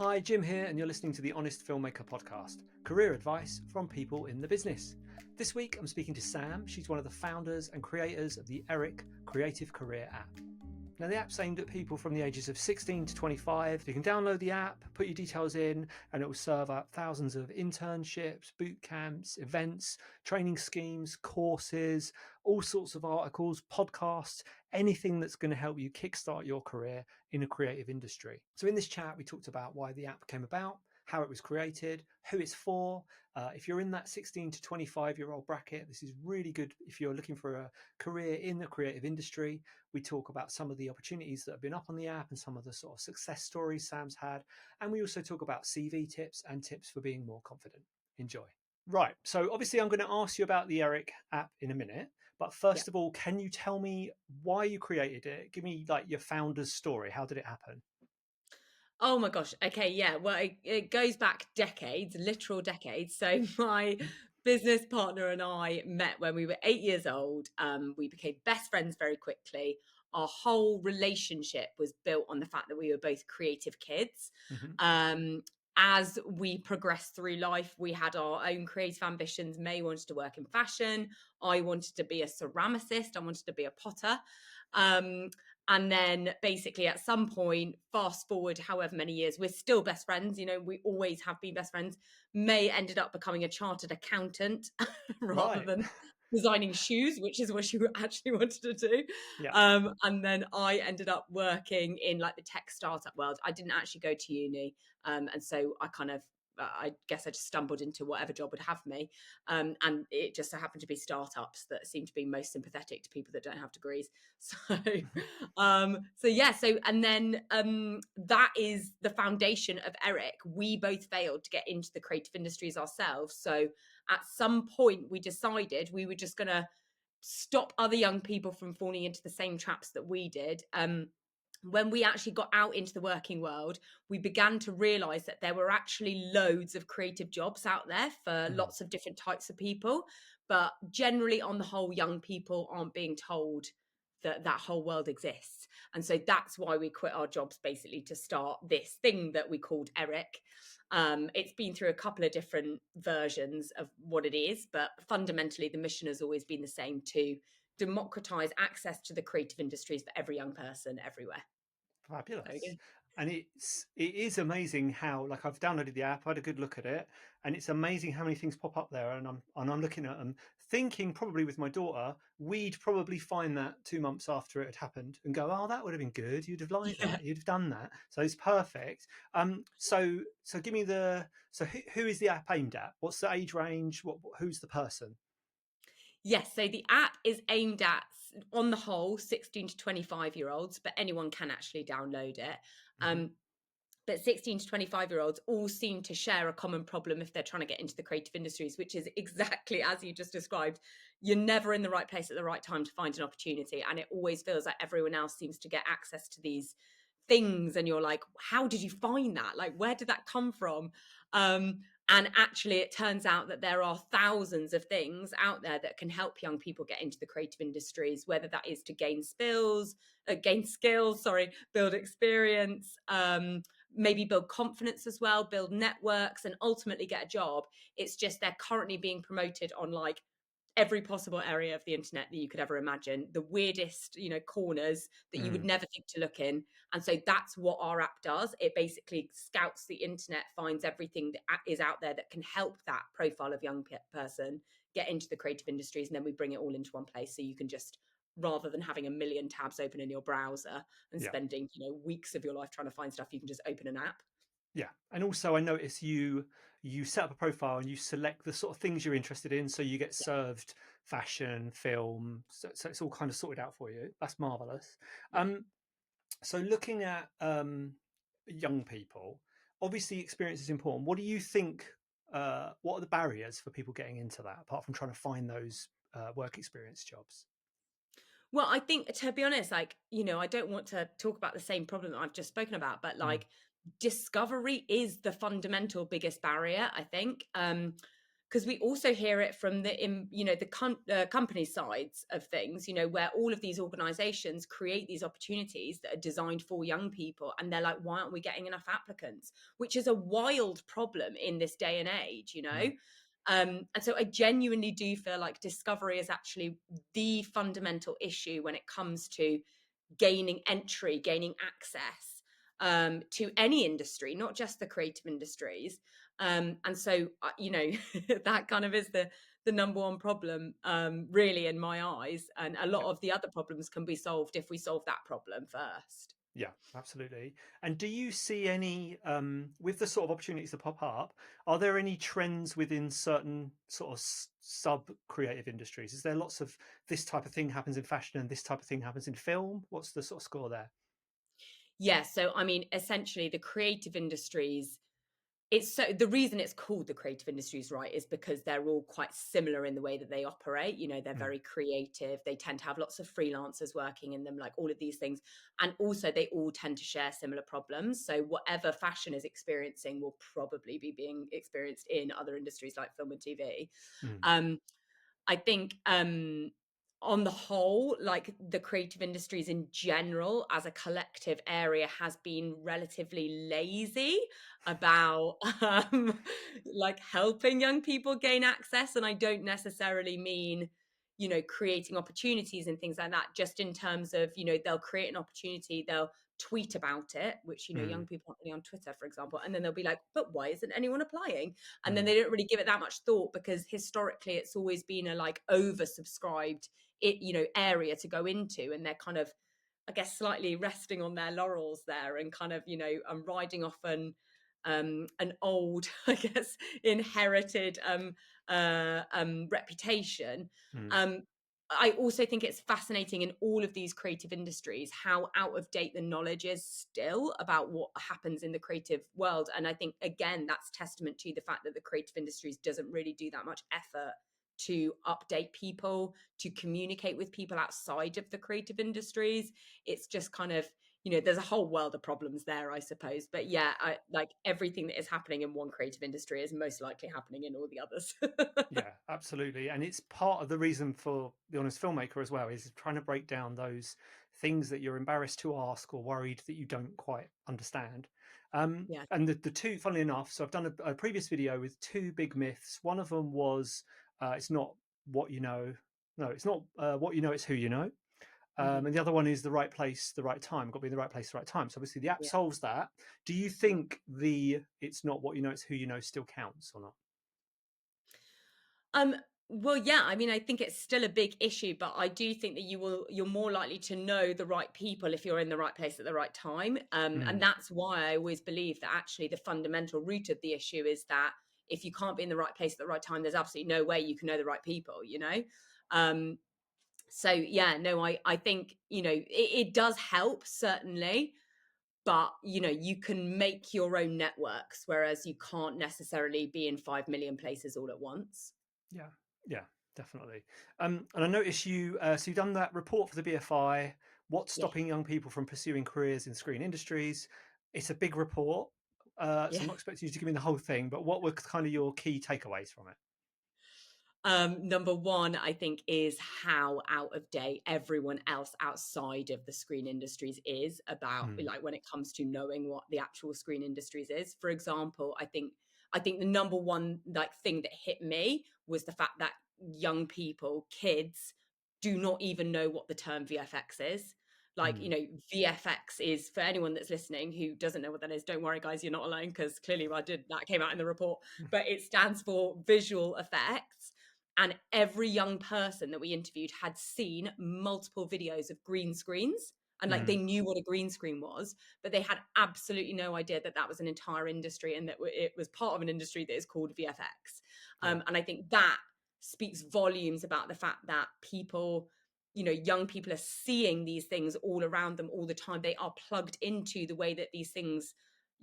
Hi, Jim here, and you're listening to the Honest Filmmaker podcast, career advice from people in the business. This week, I'm speaking to Sam. She's one of the founders and creators of the Eric Creative Career app. Now, the app's aimed at people from the ages of 16 to 25. You can download the app, put your details in, and it will serve up thousands of internships, bootcamps, events, training schemes, courses, all sorts of articles, podcasts, anything that's going to help you kickstart your career in a creative industry. So in this chat, we talked about why the app came about, how it was created, who it's for. If you're in that 16 to 25-year-old bracket, this is really good if you're looking for a career in the creative industry. We talk about some of the opportunities that have been up on the app and some of the sort of success stories Sam's had. And we also talk about CV tips and tips for being more confident. Enjoy. Right. So obviously I'm going to ask you about the Eric app in a minute. But first of all, can you tell me why you created it? Give me like your founder's story. How did it happen? Oh my gosh. Okay. Yeah. Well, it goes back decades, literal decades. So my business partner and I met when we were 8 years old. We became best friends very quickly. Our whole relationship was built on the fact that we were both creative kids. Mm-hmm. As we progressed through life, we had our own creative ambitions. May wanted to work in fashion. I wanted to be a ceramicist. I wanted to be a potter. And then basically at some point, fast forward however many years, we're still best friends. You know, we always have been best friends. May ended up becoming a chartered accountant rather Right. than designing shoes, which is what she actually wanted to do. Yeah. And then I ended up working in like the tech startup world. I didn't actually go to uni. And so I guess I just stumbled into whatever job would have me. And it just so happened to be startups that seem to be most sympathetic to people that don't have degrees. And then that is the foundation of Eric. We both failed to get into the creative industries ourselves. So at some point we decided we were just going to stop other young people from falling into the same traps that we did. When we actually got out into the working world, we began to realize that there were actually loads of creative jobs out there for lots of different types of people. But generally, on the whole, young people aren't being told that whole world exists. And so that's why we quit our jobs basically to start this thing that we called Eric. It's been through a couple of different versions of what it is, but fundamentally the mission has always been the same: to democratize access to the creative industries for every young person everywhere. Fabulous. And it is amazing how, like, I've downloaded the app, I had a good look at it, and it's amazing how many things pop up there, and I'm looking at them, thinking probably with my daughter, we'd probably find that 2 months after it had happened and go, oh, that would have been good. You'd have liked Yeah. that. You'd have done that. So it's perfect. So give me who is the app aimed at? What's the age range? Who's the person? Yes, so the app is aimed at, on the whole, 16 to 25-year-olds, but anyone can actually download it. Mm-hmm. But 16 to 25-year-olds all seem to share a common problem if they're trying to get into the creative industries, which is exactly as you just described. You're never in the right place at the right time to find an opportunity. And it always feels like everyone else seems to get access to these things. And you're like, how did you find that? Like, where did that come from? And actually, it turns out that there are thousands of things out there that can help young people get into the creative industries, whether that is to gain skills, build experience, maybe build confidence as well, build networks, and ultimately get a job. It's just they're currently being promoted on like every possible area of the internet that you could ever imagine, the weirdest, corners that you would never think to look in. And so that's what our app does. It basically scouts the internet, finds everything that is out there that can help that profile of young person get into the creative industries. And then we bring it all into one place. So you can just, rather than having a million tabs open in your browser and Yeah. spending, weeks of your life trying to find stuff, you can just open an app. Yeah. And also I notice you set up a profile and you select the sort of things you're interested in. So you get served fashion, film. So it's all kind of sorted out for you. That's marvelous. Yeah. So looking at young people, obviously experience is important. What do you think, what are the barriers for people getting into that, apart from trying to find those work experience jobs? Well, I think, to be honest, I don't want to talk about the same problem that I've just spoken about, but like discovery is the fundamental biggest barrier, I think. because we also hear it from the company sides of things, where all of these organizations create these opportunities that are designed for young people, and they're like, why aren't we getting enough applicants, which is a wild problem in this day and age. Mm. And so I genuinely do feel like discovery is actually the fundamental issue when it comes to gaining entry, gaining access to any industry, not just the creative industries. And so, that kind of is the number one problem, really, in my eyes. And a lot of the other problems can be solved if we solve that problem first. Yeah, absolutely. And do you see any, with the sort of opportunities that pop up, are there any trends within certain sort of sub creative industries? Is there lots of this type of thing happens in fashion and this type of thing happens in film? What's the sort of score there? Yeah. So, I mean, essentially, the creative industries, the reason it's called the creative industries, right, is because they're all quite similar in the way that they operate. They're Mm, very creative. They tend to have lots of freelancers working in them, like all of these things. And also they all tend to share similar problems. So whatever fashion is experiencing will probably be being experienced in other industries like film and TV. mm, Um, I think on the whole, like the creative industries in general as a collective area has been relatively lazy about like helping young people gain access. And I don't necessarily mean, creating opportunities and things like that, just in terms of, they'll create an opportunity, they'll tweet about it, which, young mm, people aren't really on Twitter, for example, and then they'll be like, but why isn't anyone applying? And then mm, they don't really give it that much thought, because historically it's always been a like oversubscribed area to go into, and they're kind of, I guess, slightly resting on their laurels there, and kind of, riding off an old, I guess, inherited reputation. mm, um I also think it's fascinating in all of these creative industries how out of date the knowledge is still about what happens in the creative world. And I think, again, that's testament to the fact that the creative industries doesn't really do that much effort to update people, to communicate with people outside of the creative industries. It's just kind of, there's a whole world of problems there, I suppose. But yeah, like everything that is happening in one creative industry is most likely happening in all the others. yeah, absolutely. And it's part of the reason for the honest filmmaker as well, is trying to break down those things that you're embarrassed to ask or worried that you don't quite understand. Yeah. And the two, funnily enough, so I've done a previous video with two big myths. One of them was it's not what you know. No, it's not what you know, it's who you know. Hmm. And the other one is the right place, the right time. Got to be in the right place, the right time. So obviously the app Yeah. solves that. Do you Yeah. think the it's not what you know, it's who you know still counts or not? Um, well, yeah, I mean, I think it's still a big issue, but I do think that you're more likely to know the right people if you're in the right place at the right time. And Mm, that's why I always believe that actually the fundamental root of the issue is that if you can't be in the right place at the right time, there's absolutely no way you can know the right people. Um, so yeah, no, I think, it does help, certainly, but you can make your own networks, whereas you can't necessarily be in 5 million places all at once. yeah, yeah, definitely. And I noticed you, so you've done that report for the BFI. What's Yeah. stopping young people from pursuing careers in screen industries? It's a big report, so Yeah. I'm not expecting you to give me the whole thing. But what were kind of your key takeaways from it? Number one, I think, is how out of date everyone else outside of the screen industries is about, Mm, like, when it comes to knowing what the actual screen industries is. For example, I think the number one like thing that hit me was the fact that young people, kids, do not even know what the term VFX is. Like, mm, VFX is, for anyone that's listening who doesn't know what that is, don't worry, guys, you're not alone, because clearly that came out in the report. But it stands for visual effects. And every young person that we interviewed had seen multiple videos of green screens, and like they mm, knew what a green screen was, but they had absolutely no idea that that was an entire industry, and that it was part of an industry that is called VFX. yeah, And I think that speaks volumes about the fact that people, young people, are seeing these things all around them all the time. They are plugged into the way that these things,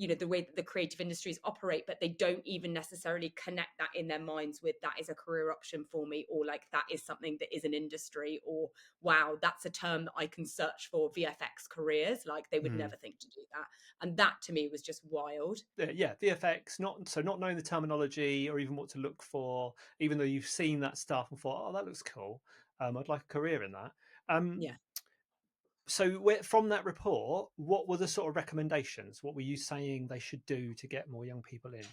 the way that the creative industries operate, but they don't even necessarily connect that in their minds with that is a career option for me, or like that is something that is an industry, or wow, that's a term that I can search for VFX careers. Like they would never think to do that. And that to me was just wild. Yeah, VFX, not knowing the terminology or even what to look for, even though you've seen that stuff and thought, oh, that looks cool. I'd like a career in that. Yeah. So from that report, what were the sort of recommendations? What were you saying they should do to get more young people in?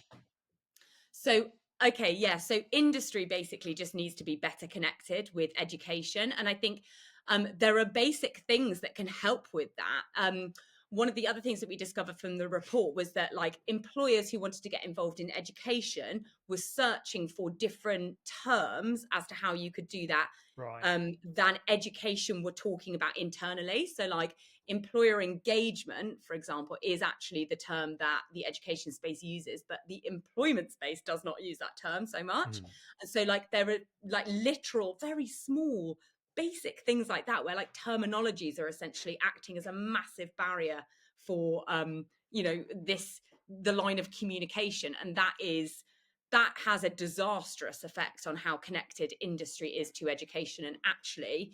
So, okay, yeah. So, industry basically just needs to be better connected with education. And I think there are basic things that can help with that. One of the other things that we discovered from the report was that, like, employers who wanted to get involved in education were searching for different terms as to how you could do that Right. than education were talking about internally. So, like, employer engagement, for example, is actually the term that the education space uses, but the employment space does not use that term so much. And so, like, there are like literal, very small, basic things like that, where like terminologies are essentially acting as a massive barrier for, the line of communication. And that has a disastrous effect on how connected industry is to education. And actually,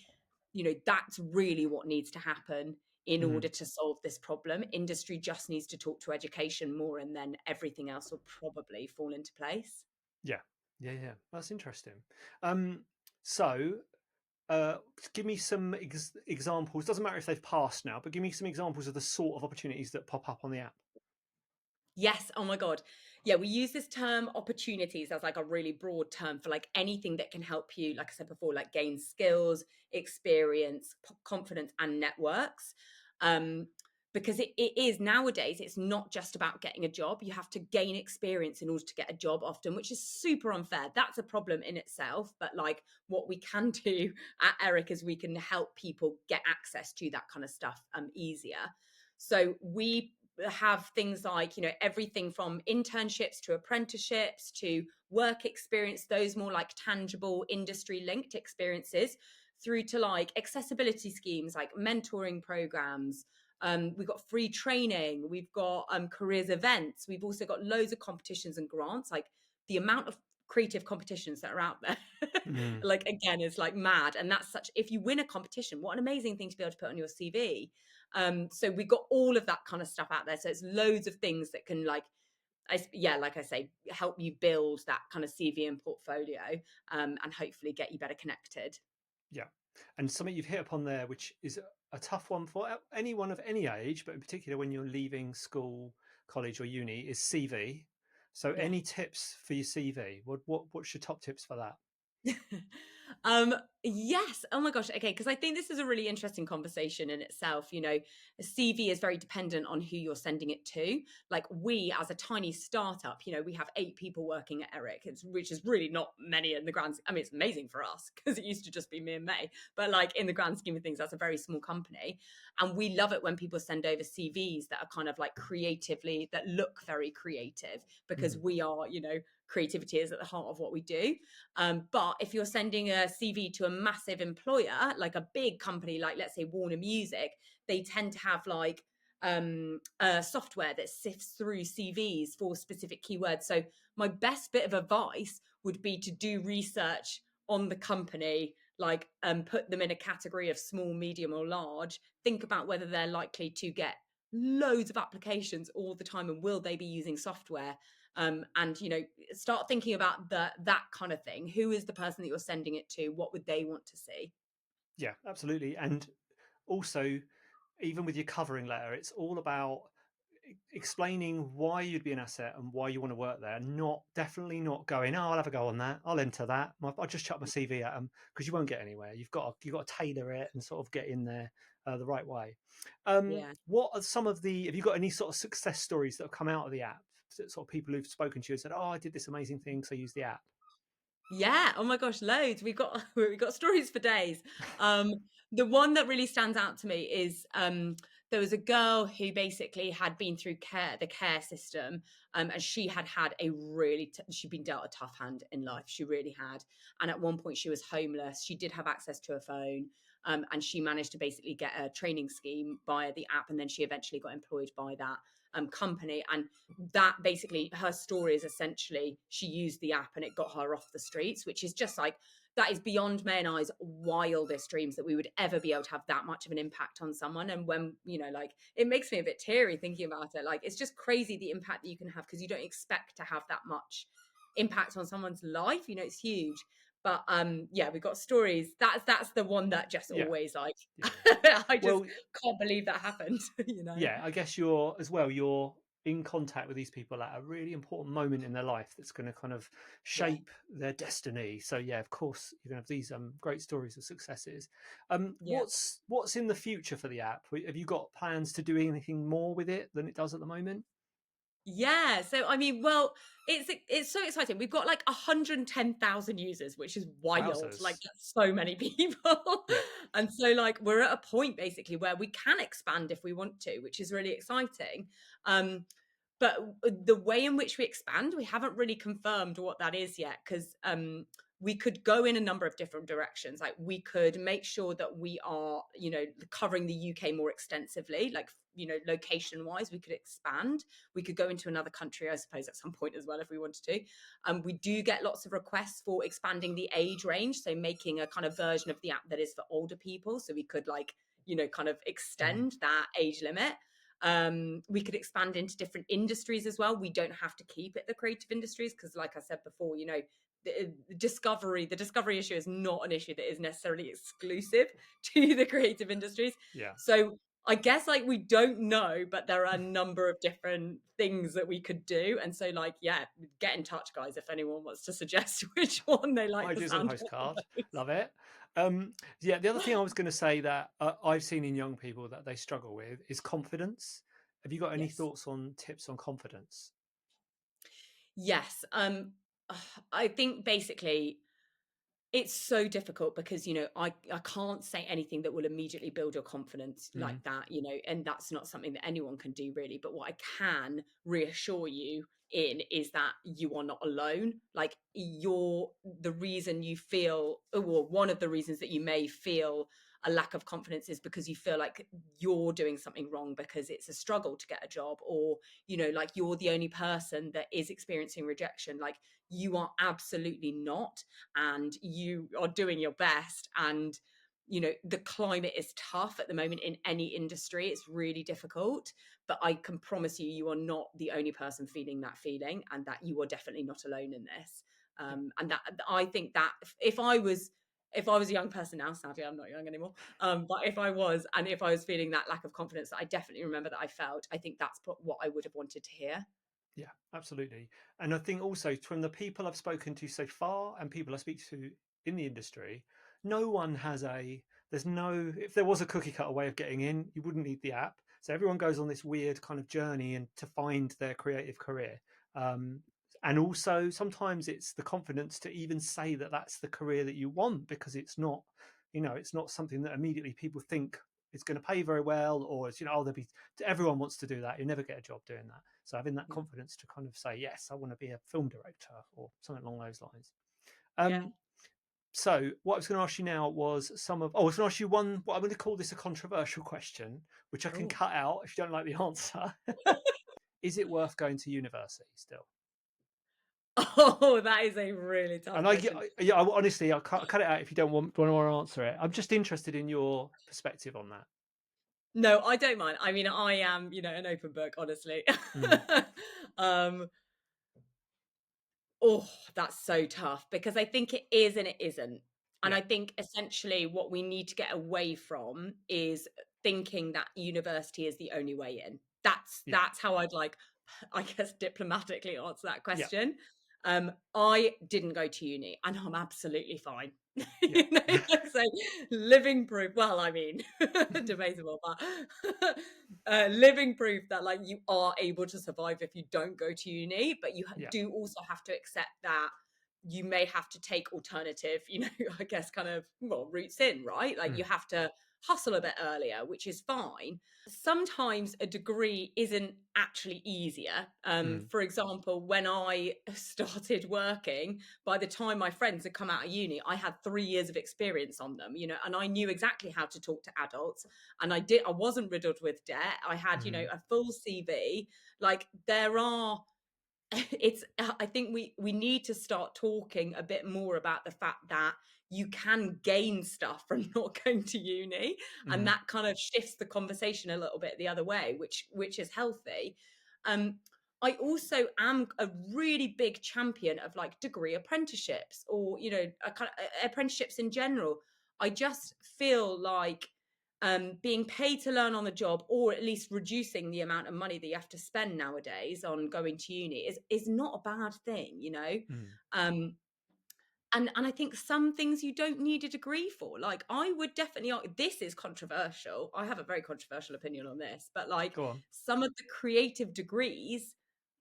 that's really what needs to happen in order to solve this problem. Industry just needs to talk to education more, and then everything else will probably fall into place. Yeah, yeah. That's interesting. Um, so, uh, give me some examples. Doesn't matter if they've passed now, but give me some examples of the sort of opportunities that pop up on the app. Yes. Oh my God. Yeah. We use this term opportunities as like a really broad term for like anything that can help you, like I said before, like gain skills, experience, confidence, and networks. Um, because it is nowadays, it's not just about getting a job. You have to gain experience in order to get a job often, which is super unfair. That's a problem in itself. But like what we can do at Eric is we can help people get access to that kind of stuff easier. So we have things like everything from internships to apprenticeships to work experience, those more like tangible industry linked experiences, through to like accessibility schemes like mentoring programs. We've got free training, we've got careers events, we've also got loads of competitions and grants. Like the amount of creative competitions that are out there like again is like mad. And that's such, if you win a competition, what an amazing thing to be able to put on your CV. So we got all of that kind of stuff out there. So it's loads of things that can like I say, help you build that kind of CV and portfolio, and hopefully get you better connected. Yeah. And something you've hit upon there, which is a tough one for anyone of any age, but in particular when you're leaving school, college, or uni, is CV. So, Yeah. any tips for your CV? What's your top tips for that? Yes. Oh my gosh. Okay. Because I think this is a really interesting conversation in itself. A CV is very dependent on who you're sending it to. Like we, as a tiny startup, we have 8 people working at Eric, which is really not many in the grand. I mean, it's amazing for us because it used to just be me and May. But like in the grand scheme of things, that's a very small company. And we love it when people send over CVs that are kind of like creatively, that look very creative, because we are, creativity is at the heart of what we do. But if you're sending a CV to a massive employer, like a big company, like let's say Warner Music, they tend to have like software that sifts through CVs for specific keywords. So my best bit of advice would be to do research on the company, like put them in a category of small, medium, or large. Think about whether they're likely to get loads of applications all the time, and will they be using software? And start thinking about that kind of thing. Who is the person that you're sending it to? What would they want to see? Yeah, absolutely. And also, even with your covering letter, it's all about explaining why you'd be an asset and why you want to work there. Definitely not going, oh, I'll have a go on that. I'll enter that. I'll just chuck my CV at them, because you won't get anywhere. You've got to tailor it and sort of get in there the right way. Yeah. What are some of have you got any sort of success stories that have come out of the app? Sort of people who've spoken to you and said, oh, I did this amazing thing, so use the app. Yeah. Oh my gosh, loads. We've got stories for days. The one that really stands out to me is there was a girl who basically had been through the care system, and she had a really she'd been dealt a tough hand in life. She really had. And at one point she was homeless. She did have access to a phone. And she managed to basically get a training scheme via the app, and then she eventually got employed by that company. And that basically, her story is essentially she used the app and it got her off the streets, which is just like, that is beyond May and I's wildest dreams that we would ever be able to have that much of an impact on someone. And when, like, it makes me a bit teary thinking about it. Like, it's just crazy the impact that you can have, because you don't expect to have that much impact on someone's life. It's huge. But yeah, we've got stories. That's the one that just always like, I just can't believe that happened. Yeah, I guess you're in contact with these people at a really important moment in their life that's going to kind of shape their destiny. So yeah, of course you're going to have these great stories of successes. What's in the future for the app? Have you got plans to do anything more with it than it does at the moment? Yeah, so I mean, well, it's so exciting. We've got like 110,000 users, which is wild. Wowzers. Like, that's so many people. Yeah. And so like we're at a point basically where we can expand if we want to, which is really exciting. But the way in which we expand, we haven't really confirmed what that is yet, because we could go in a number of different directions. Like, we could make sure that we are, covering the UK more extensively, like, location wise, we could expand. We could go into another country, I suppose, at some point as well, if we wanted to. We do get lots of requests for expanding the age range. So making a kind of version of the app that is for older people. So we could kind of extend that age limit. We could expand into different industries as well. We don't have to keep it the creative industries, because like I said before, the discovery issue is not an issue that is necessarily exclusive to the creative industries. So I guess we don't know, but there are a number of different things that we could do. And so get in touch, guys, if anyone wants to suggest which one they like. Ideas on postcard. Love it. The other thing I was going to say that I've seen in young people that they struggle with is confidence. Have you got any thoughts on tips on confidence? Yes. I think basically it's so difficult because, I can't say anything that will immediately build your confidence like that, and that's not something that anyone can do really. But what I can reassure you in is that you are not alone. Like, the reason you feel, or one of the reasons that you may feel a lack of confidence is because you feel like you're doing something wrong because it's a struggle to get a job, or, like you're the only person that is experiencing rejection. Like, you are absolutely not, and you are doing your best. And the climate is tough at the moment in any industry. It's really difficult, but I can promise you, you are not the only person feeling that feeling, and that you are definitely not alone in this. And that, I think that if I was a young person now, sadly I'm not young anymore, but if I was feeling that lack of confidence that I definitely remember that I felt, I think that's what I would have wanted to hear. Yeah, absolutely. And I think also from the people I've spoken to so far and people I speak to in the industry, no one has if there was a cookie cutter way of getting in, you wouldn't need the app. So everyone goes on this weird kind of journey and to find their creative career. And also sometimes it's the confidence to even say that that's the career that you want, because it's not something that immediately people think it's going to pay very well, or it's, everyone wants to do that. You never get a job doing that. So having that confidence to kind of say, yes, I want to be a film director or something along those lines. So what I was going to ask you now was I was going to ask you what I'm going to call this a controversial question, which I can cut out if you don't like the answer. Is it worth going to university still? Oh, that is a really tough question. Honestly, I'll cut it out if you don't want to answer it. I'm just interested in your perspective on that. No, I don't mind. I mean, I am, an open book, honestly. Oh, that's so tough, because I think it is and it isn't. And I think essentially what we need to get away from is thinking that university is the only way in. That's how I'd I guess, diplomatically answer that question. I didn't go to uni, and I'm absolutely fine. So living proof. Well, I mean, debatable, but living proof that you are able to survive if you don't go to uni. But you do also have to accept that you may have to take alternative, I guess, kind of routes in, right? Like, you have to hustle a bit earlier, which is fine. Sometimes a degree isn't actually easier. For example, when I started working, by the time my friends had come out of uni, I had 3 years of experience on them, and I knew exactly how to talk to adults. And I wasn't riddled with debt. I had, a full CV. Like there are I think we need to start talking a bit more about the fact that you can gain stuff from not going to uni, and that kind of shifts the conversation a little bit the other way, which is healthy. I also am a really big champion of like degree apprenticeships, or a kind of apprenticeships in general. I just feel like being paid to learn on the job, or at least reducing the amount of money that you have to spend nowadays on going to uni, is not a bad thing, and I think some things you don't need a degree for. Like I would definitely argue, this is controversial. I have a very controversial opinion on this, but like Go on. some of the creative degrees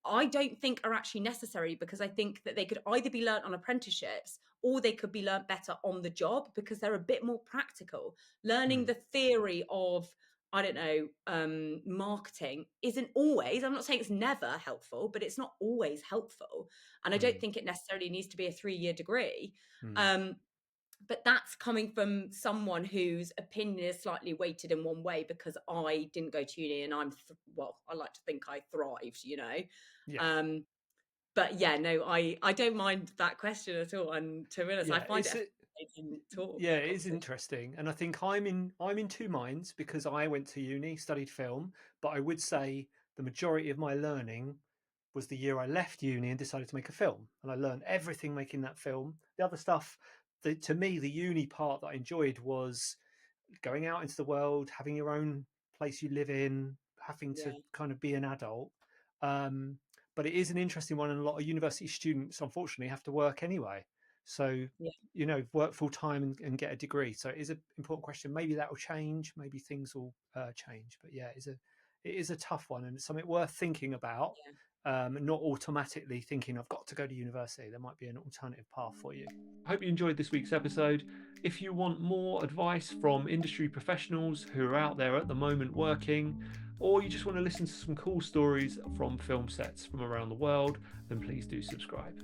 I don't think are actually necessary, because I think that they could either be learnt on apprenticeships or they could be learnt better on the job, because they're a bit more practical. Learning the theory of, I don't know, marketing isn't always, I'm not saying it's never helpful, but it's not always helpful. And I don't think it necessarily needs to be a 3-year degree. But that's coming from someone whose opinion is slightly weighted in one way, because I didn't go to uni and I like to think I thrived, Yeah. But yeah, no, I don't mind that question at all. And to be honest, I find it's it a fascinating talk. Yeah, it is interesting, and I think I'm in two minds, because I went to uni, studied film, but I would say the majority of my learning was the year I left uni and decided to make a film, and I learned everything making that film. The other stuff, to me, the uni part that I enjoyed was going out into the world, having your own place you live in, having to Yeah, kind of be an adult. Um, but it is an interesting one, and a lot of university students, unfortunately, have to work anyway. So, yeah, work full time and get a degree. So it is an important question. Maybe that will change. Maybe things will change. But yeah, it is a tough one, and something worth thinking about. yeah. Not automatically thinking I've got to go to university. There might be an alternative path for you. I hope you enjoyed this week's episode. If you want more advice from industry professionals who are out there at the moment working, or you just want to listen to some cool stories from film sets from around the world, then please do subscribe.